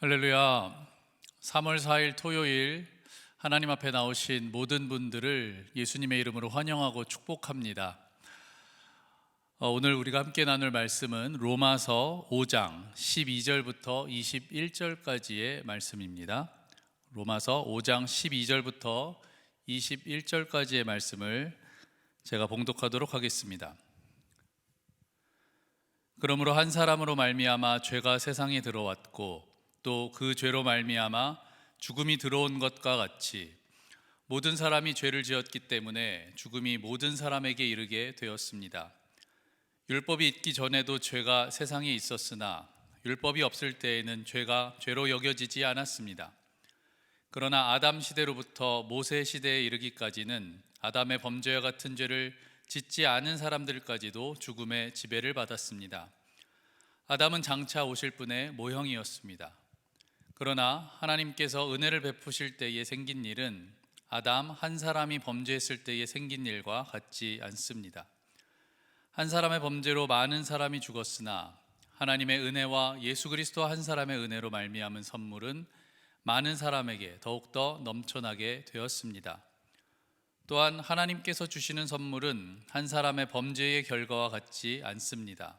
할렐루야. 3월 4일 토요일 하나님 앞에 나오신 모든 분들을 예수님의 이름으로 환영하고 축복합니다. 오늘 우리가 함께 나눌 말씀은 로마서 5장 12절부터 21절까지의 말씀입니다. 로마서 5장 12절부터 21절까지의 말씀을 제가 봉독하도록 하겠습니다. 그러므로 한 사람으로 말미암아 죄가 세상에 들어왔고 또 그 죄로 말미암아 죽음이 들어온 것과 같이 모든 사람이 죄를 지었기 때문에 죽음이 모든 사람에게 이르게 되었습니다. 율법이 있기 전에도 죄가 세상에 있었으나 율법이 없을 때에는 죄가 죄로 여겨지지 않았습니다. 그러나 아담 시대로부터 모세 시대에 이르기까지는 아담의 범죄와 같은 죄를 짓지 않은 사람들까지도 죽음의 지배를 받았습니다. 아담은 장차 오실 분의 모형이었습니다. 그러나 하나님께서 은혜를 베푸실 때에 생긴 일은 아담 한 사람이 범죄했을 때에 생긴 일과 같지 않습니다. 한 사람의 범죄로 많은 사람이 죽었으나 하나님의 은혜와 예수 그리스도 한 사람의 은혜로 말미암은 선물은 많은 사람에게 더욱더 넘쳐나게 되었습니다. 또한 하나님께서 주시는 선물은 한 사람의 범죄의 결과와 같지 않습니다.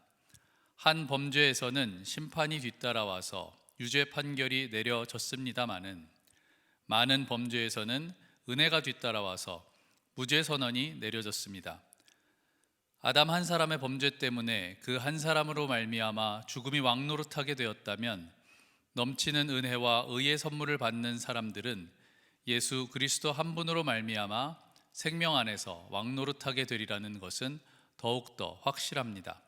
한 범죄에서는 심판이 뒤따라와서 유죄 판결이 내려졌습니다마는 많은 범죄에서는 은혜가 뒤따라와서 무죄 선언이 내려졌습니다. 아담 한 사람의 범죄 때문에 그 한 사람으로 말미암아 죽음이 왕노릇하게 되었다면 넘치는 은혜와 의의 선물을 받는 사람들은 예수 그리스도 한 분으로 말미암아 생명 안에서 왕노릇하게 되리라는 것은 더욱더 확실합니다.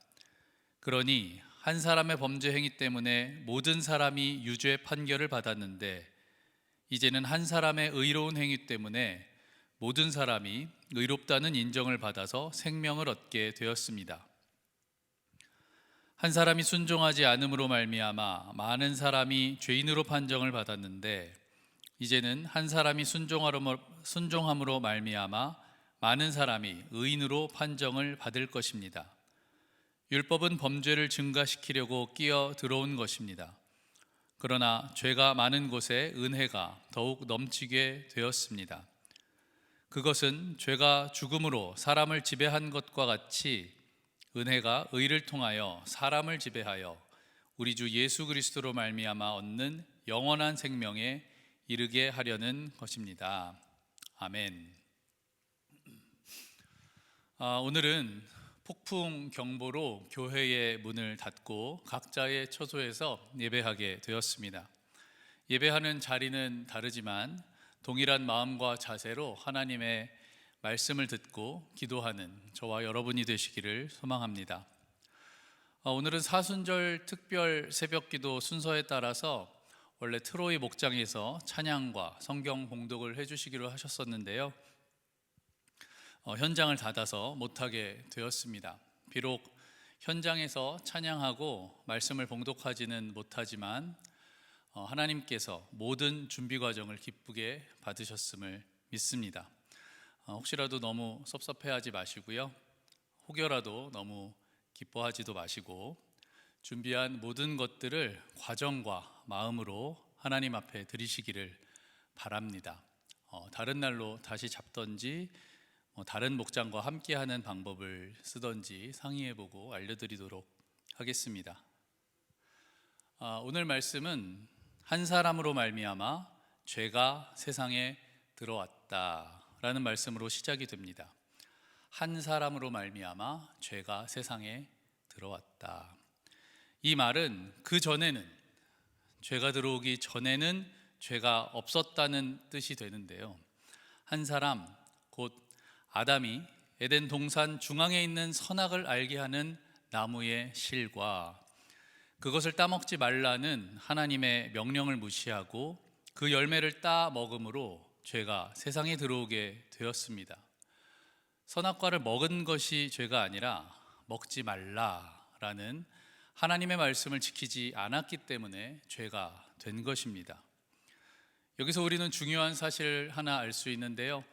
그러니 한 사람의 범죄 행위 때문에 모든 사람이 유죄 판결을 받았는데 이제는 한 사람의 의로운 행위 때문에 모든 사람이 의롭다는 인정을 받아서 생명을 얻게 되었습니다. 한 사람이 순종하지 않음으로 말미암아 많은 사람이 죄인으로 판정을 받았는데 이제는 한 사람이 순종함으로 말미암아 많은 사람이 의인으로 판정을 받을 것입니다. 율법은 범죄를 증가시키려고 끼어 들어온 것입니다. 그러나 죄가 많은 곳에 은혜가 더욱 넘치게 되었습니다. 그것은 죄가 죽음으로 사람을 지배한 것과 같이 은혜가 의를 통하여 사람을 지배하여 우리 주 예수 그리스도로 말미암아 얻는 영원한 생명에 이르게 하려는 것입니다. 아멘. 오늘은 폭풍 경보로 교회의 문을 닫고 각자의 처소에서 예배하게 되었습니다. 예배하는 자리는 다르지만 동일한 마음과 자세로 하나님의 말씀을 듣고 기도하는 저와 여러분이 되시기를 소망합니다. 오늘은 사순절 특별 새벽기도 순서에 따라서 원래 트로이 목장에서 찬양과 성경 봉독을 해주시기로 하셨었는데요. 현장을 닫아서 못하게 되었습니다. 비록 현장에서 찬양하고 말씀을 봉독하지는 못하지만 하나님께서 모든 준비 과정을 기쁘게 받으셨음을 믿습니다. 혹시라도 너무 섭섭해하지 마시고요. 혹여라도 너무 기뻐하지도 마시고 준비한 모든 것들을 과정과 마음으로 하나님 앞에 드리시기를 바랍니다. 다른 날로 다시 잡던지 다른 목장과 함께하는 방법을 쓰던지 상의해보고 알려드리도록 하겠습니다. 오늘 말씀은 한 사람으로 말미암아 죄가 세상에 들어왔다라는 말씀으로 시작이 됩니다. 한 사람으로 말미암아 죄가 세상에 들어왔다. 이 말은 그 전에는, 죄가 들어오기 전에는 죄가 없었다는 뜻이 되는데요. 한 사람, 곧 아담이 에덴 동산 중앙에 있는 선악을 알게 하는 나무의 실과 그것을 따먹지 말라는 하나님의 명령을 무시하고 그 열매를 따 먹음으로 죄가 세상에 들어오게 되었습니다. 선악과를 먹은 것이 죄가 아니라 먹지 말라라는 하나님의 말씀을 지키지 않았기 때문에 죄가 된 것입니다. 여기서 우리는 중요한 사실 하나 알 수 있는데요.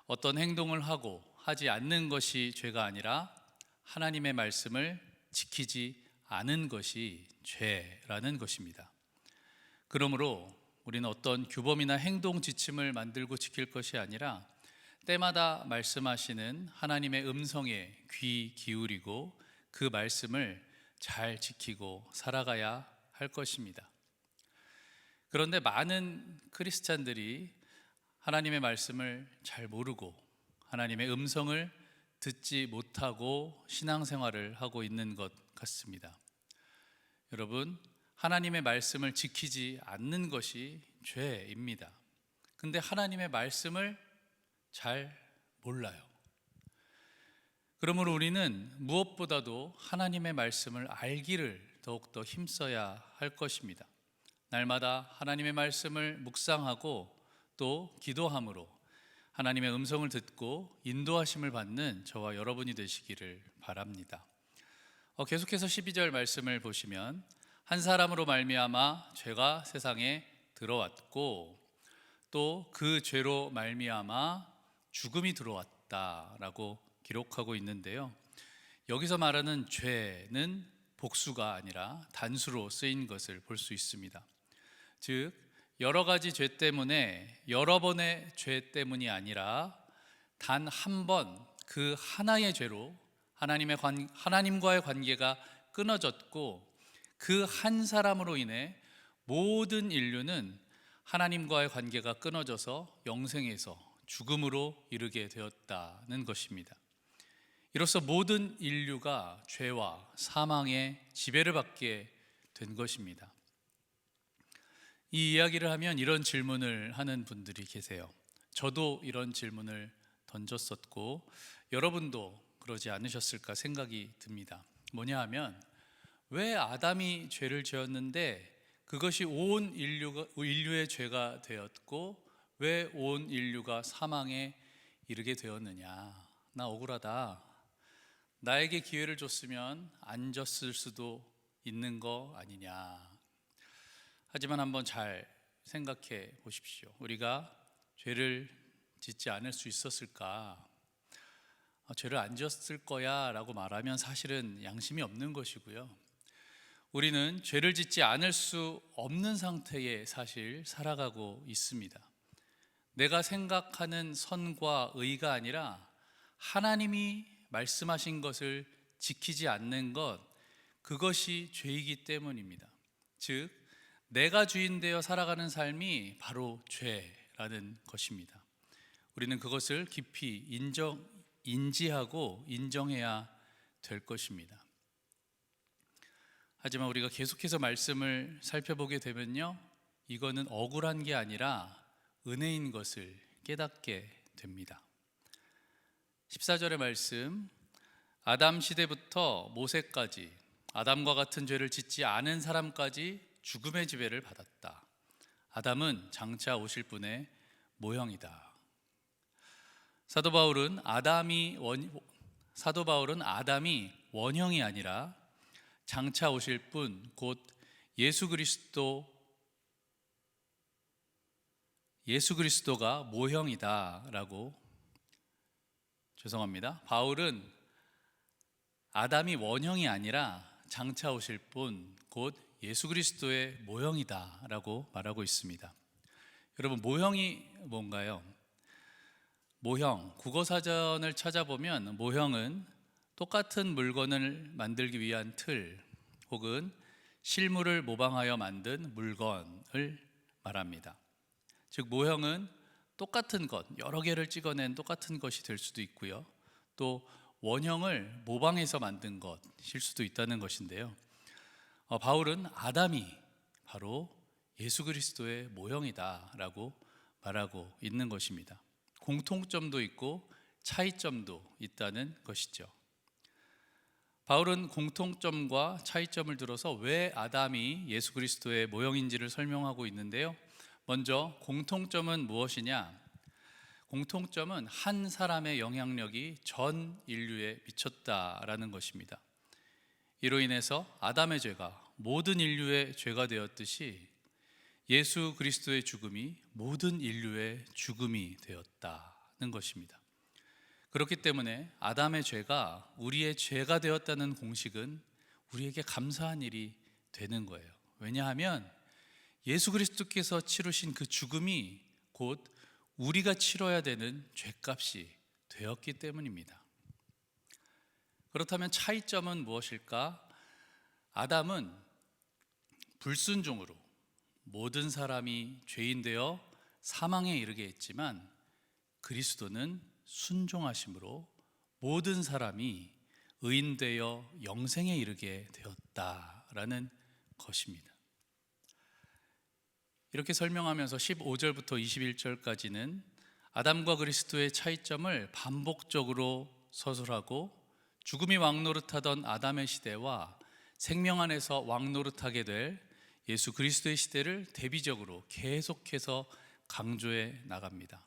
어떤 행동을 하고 하지 않는 것이 죄가 아니라 하나님의 말씀을 지키지 않은 것이 죄라는 것입니다. 그러므로 우리는 어떤 규범이나 행동 지침을 만들고 지킬 것이 아니라 때마다 말씀하시는 하나님의 음성에 귀 기울이고 그 말씀을 잘 지키고 살아가야 할 것입니다. 그런데 많은 크리스찬들이 하나님의 말씀을 잘 모르고 하나님의 음성을 듣지 못하고 신앙생활을 하고 있는 것 같습니다. 여러분, 하나님의 말씀을 지키지 않는 것이 죄입니다. 근데 하나님의 말씀을 잘 몰라요. 그러므로 우리는 무엇보다도 하나님의 말씀을 알기를 더욱더 힘써야 할 것입니다. 날마다 하나님의 말씀을 묵상하고 또 기도함으로 하나님의 음성을 듣고 인도하심을 받는 저와 여러분이 되시기를 바랍니다. 계속해서 12절 말씀을 보시면 한 사람으로 말미암아 죄가 세상에 들어왔고 또 그 죄로 말미암아 죽음이 들어왔다라고 기록하고 있는데요. 여기서 말하는 죄는 복수가 아니라 단수로 쓰인 것을 볼 수 있습니다. 즉 여러 가지 죄 때문에 여러 번의 죄 때문이 아니라 단 한 번 그 하나의 죄로 하나님과의 관계가 끊어졌고 그 한 사람으로 인해 모든 인류는 하나님과의 관계가 끊어져서 영생에서 죽음으로 이르게 되었다는 것입니다. 이로써 모든 인류가 죄와 사망의 지배를 받게 된 것입니다. 이 이야기를 하면 이런 질문을 하는 분들이 계세요. 저도 이런 질문을 던졌었고 여러분도 그러지 않으셨을까 생각이 듭니다. 뭐냐 하면 왜 아담이 죄를 지었는데 그것이 온 인류의 죄가 되었고 왜 온 인류가 사망에 이르게 되었느냐. 나 억울하다. 나에게 기회를 줬으면 안 졌을 수도 있는 거 아니냐. 하지만 한번 잘 생각해 보십시오. 우리가 죄를 짓지 않을 수 있었을까? 죄를 안 지었을 거야 라고 말하면 사실은 양심이 없는 것이고요. 우리는 죄를 짓지 않을 수 없는 상태에 사실 살아가고 있습니다. 내가 생각하는 선과 의가 아니라 하나님이 말씀하신 것을 지키지 않는 것, 그것이 죄이기 때문입니다. 즉 내가 주인 되어 살아가는 삶이 바로 죄라는 것입니다. 우리는 그것을 깊이 인지하고 인정해야 될 것입니다. 하지만 우리가 계속해서 말씀을 살펴보게 되면요, 이거는 억울한 게 아니라 은혜인 것을 깨닫게 됩니다. 14절의 말씀, 아담 시대부터 모세까지 아담과 같은 죄를 짓지 않은 사람까지 죽음의 지배를 받았다. 아담은 장차 오실 분의 모형이다. 사도 바울은 아담이 원형이 아니라 장차 오실 분, 곧 예수 그리스도가 모형이다라고, 바울은 아담이 원형이 아니라 장차 오실 분, 곧 예수 그리스도의 모형이다라고 말하고 있습니다. 여러분, 모형이 뭔가요? 모형, 국어사전을 찾아보면 모형은 똑같은 물건을 만들기 위한 틀 혹은 실물을 모방하여 만든 물건을 말합니다. 즉 모형은 똑같은 것, 여러 개를 찍어낸 똑같은 것이 될 수도 있고요, 또 원형을 모방해서 만든 것일 수도 있다는 것인데요. 바울은 아담이 바로 예수 그리스도의 모형이다라고 말하고 있는 것입니다. 공통점도 있고 차이점도 있다는 것이죠. 바울은 공통점과 차이점을 들어서 왜 아담이 예수 그리스도의 모형인지를 설명하고 있는데요. 먼저 공통점은 무엇이냐? 공통점은 한 사람의 영향력이 전 인류에 미쳤다라는 것입니다. 이로 인해서 아담의 죄가 모든 인류의 죄가 되었듯이 예수 그리스도의 죽음이 모든 인류의 죽음이 되었다는 것입니다. 그렇기 때문에 아담의 죄가 우리의 죄가 되었다는 공식은 우리에게 감사한 일이 되는 거예요. 왜냐하면 예수 그리스도께서 치르신 그 죽음이 곧 우리가 치러야 되는 죄값이 되었기 때문입니다. 그렇다면 차이점은 무엇일까? 아담은 불순종으로 모든 사람이 죄인 되어 사망에 이르게 했지만, 그리스도는 순종하심으로 모든 사람이 의인 되어 영생에 이르게 되었다라는 것입니다. 이렇게 설명하면서 15절부터 21절까지는 아담과 그리스도의 차이점을 반복적으로 서술하고, 죽음이 왕노릇하던 아담의 시대와 생명 안에서 왕노릇하게 될 예수 그리스도의 시대를 대비적으로 계속해서 강조해 나갑니다.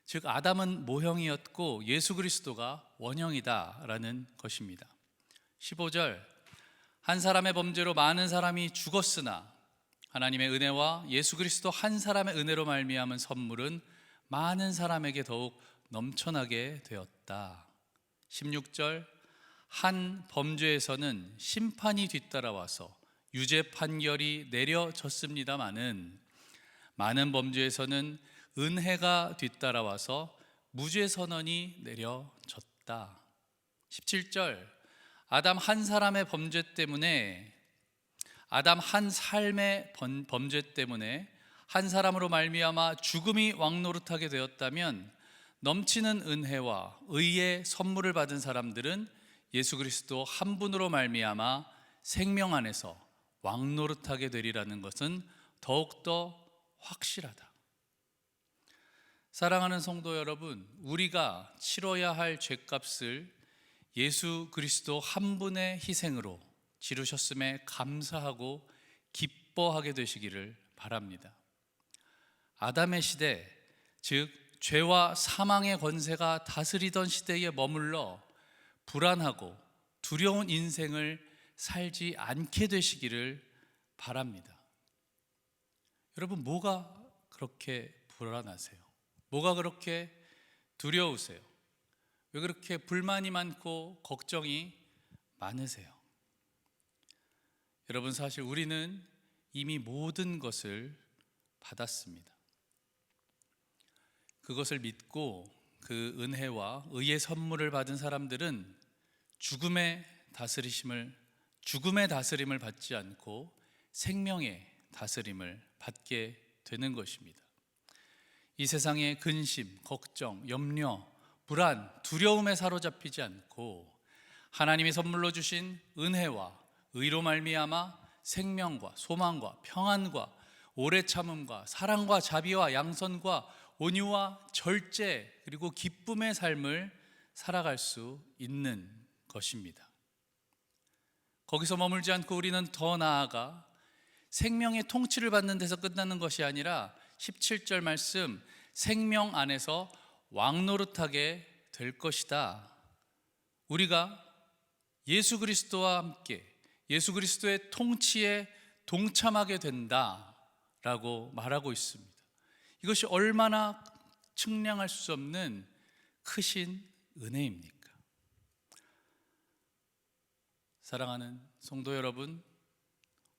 즉, 아담은 모형이었고 예수 그리스도가 원형이다라는 것입니다. 15절, 한 사람의 범죄로 많은 사람이 죽었으나 하나님의 은혜와 예수 그리스도 한 사람의 은혜로 말미암은 선물은 많은 사람에게 더욱 넘쳐나게 되었다. 16절, 한 범죄에서는 심판이 뒤따라와서 유죄 판결이 내려졌습니다마는 많은 범죄에서는 은혜가 뒤따라와서 무죄 선언이 내려졌다. 17절, 아담 한 사람의 범죄 때문에, 아담 한 삶의 범죄 때문에 한 사람으로 말미암아 죽음이 왕노릇하게 되었다면, 넘치는 은혜와 의의 선물을 받은 사람들은 예수 그리스도 한 분으로 말미암아 생명 안에서 왕노릇하게 되리라는 것은 더욱더 확실하다. 사랑하는 성도 여러분, 우리가 치러야 할 죄값을 예수 그리스도 한 분의 희생으로 치르셨음에 감사하고 기뻐하게 되시기를 바랍니다. 아담의 시대, 즉 죄와 사망의 권세가 다스리던 시대에 머물러 불안하고 두려운 인생을 살지 않게 되시기를 바랍니다. 여러분, 뭐가 그렇게 불안하세요? 뭐가 그렇게 두려우세요? 왜 그렇게 불만이 많고 걱정이 많으세요? 여러분, 사실 우리는 이미 모든 것을 받았습니다. 그것을 믿고 그 은혜와 의의 선물을 받은 사람들은 죽음의 다스림을 받지 않고 생명의 다스림을 받게 되는 것입니다. 이 세상의 근심, 걱정, 염려, 불안, 두려움에 사로잡히지 않고 하나님이 선물로 주신 은혜와 의로 말미암아 생명과 소망과 평안과 오래 참음과 사랑과 자비와 양선과 온유와 절제, 그리고 기쁨의 삶을 살아갈 수 있는 것입니다. 거기서 머물지 않고 우리는 더 나아가 생명의 통치를 받는 데서 끝나는 것이 아니라 17절 말씀, 생명 안에서 왕노릇하게 될 것이다. 우리가 예수 그리스도와 함께 예수 그리스도의 통치에 동참하게 된다라고 말하고 있습니다. 이것이 얼마나 측량할 수 없는 크신 은혜입니까? 사랑하는 성도 여러분,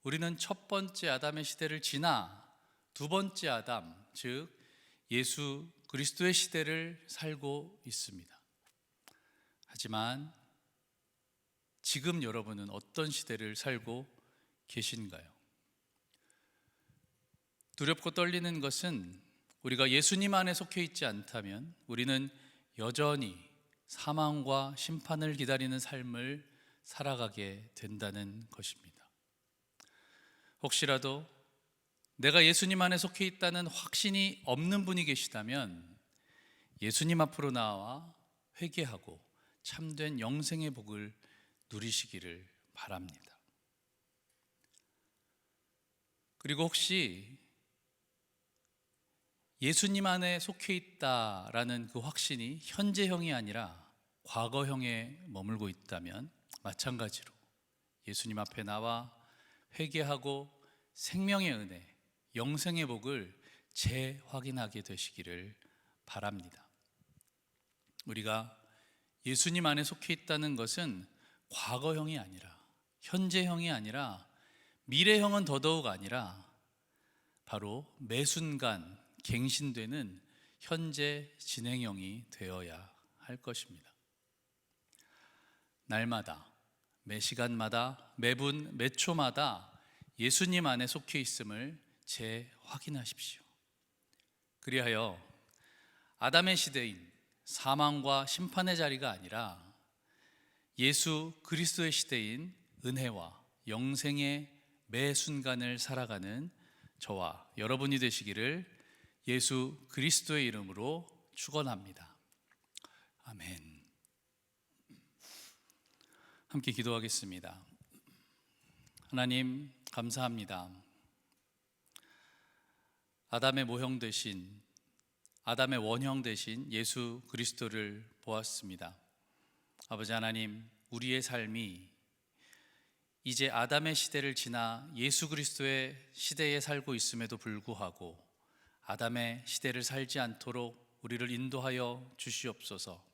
우리는 첫 번째 아담의 시대를 지나 두 번째 아담, 즉 예수 그리스도의 시대를 살고 있습니다. 하지만 지금 여러분은 어떤 시대를 살고 계신가요? 두렵고 떨리는 것은 우리가 예수님 안에 속해 있지 않다면 우리는 여전히 사망과 심판을 기다리는 삶을 살아가게 된다는 것입니다. 혹시라도 내가 예수님 안에 속해 있다는 확신이 없는 분이 계시다면 예수님 앞으로 나와 회개하고 참된 영생의 복을 누리시기를 바랍니다. 그리고 혹시 예수님 안에 속해 있다라는 그 확신이 현재형이 아니라 과거형에 머물고 있다면 마찬가지로 예수님 앞에 나와 회개하고 생명의 은혜, 영생의 복을 재확인하게 되시기를 바랍니다. 우리가 예수님 안에 속해 있다는 것은 과거형이 아니라, 현재형이 아니라, 미래형은 더더욱 아니라 바로 매 순간 갱신되는 현재 진행형이 되어야 할 것입니다. 날마다, 매 시간마다, 매분, 매 초마다 예수님 안에 속해 있음을 재확인하십시오. 그리하여 아담의 시대인 사망과 심판의 자리가 아니라 예수 그리스도의 시대인 은혜와 영생의 매 순간을 살아가는 저와 여러분이 되시기를 예수 그리스도의 이름으로 축원합니다. 아멘. 함께 기도하겠습니다. 하나님 감사합니다. 아담의 모형 되신, 아담의 원형 되신 예수 그리스도를 보았습니다. 아버지 하나님, 우리의 삶이 이제 아담의 시대를 지나 예수 그리스도의 시대에 살고 있음에도 불구하고 아담의 시대를 살지 않도록 우리를 인도하여 주시옵소서.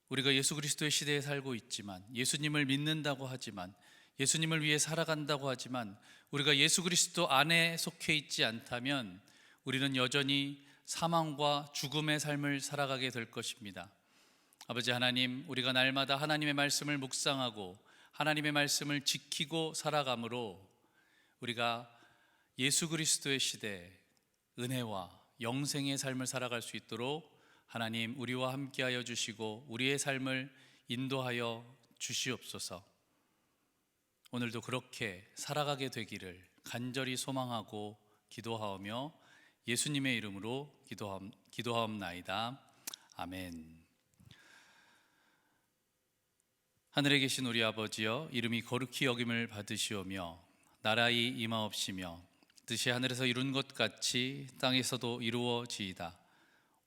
우리가 예수 그리스도의 시대에 살고 있지만, 예수님을 믿는다고 하지만, 예수님을 위해 살아간다고 하지만 우리가 예수 그리스도 안에 속해 있지 않다면 우리는 여전히 사망과 죽음의 삶을 살아가게 될 것입니다. 아버지 하나님, 우리가 날마다 하나님의 말씀을 묵상하고 하나님의 말씀을 지키고 살아가므로 우리가 예수 그리스도의 시대, 은혜와 영생의 삶을 살아갈 수 있도록 하나님 우리와 함께하여 주시고 우리의 삶을 인도하여 주시옵소서. 오늘도 그렇게 살아가게 되기를 간절히 소망하고 기도하오며 예수님의 이름으로 기도하옵나이다. 아멘. 하늘에 계신 우리 아버지여, 이름이 거룩히 여김을 받으시오며 나라의 임하옵시며 뜻이 하늘에서 이룬 것 같이 땅에서도 이루어지이다.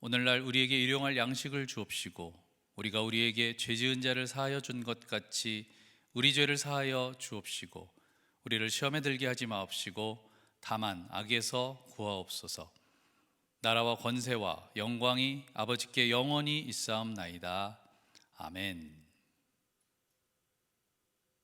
오늘날 우리에게 일용할 양식을 주옵시고 우리가 우리에게 죄 지은 자를 사하여 준 것 같이 우리 죄를 사하여 주옵시고 우리를 시험에 들게 하지 마옵시고 다만 악에서 구하옵소서. 나라와 권세와 영광이 아버지께 영원히 있사옵나이다. 아멘.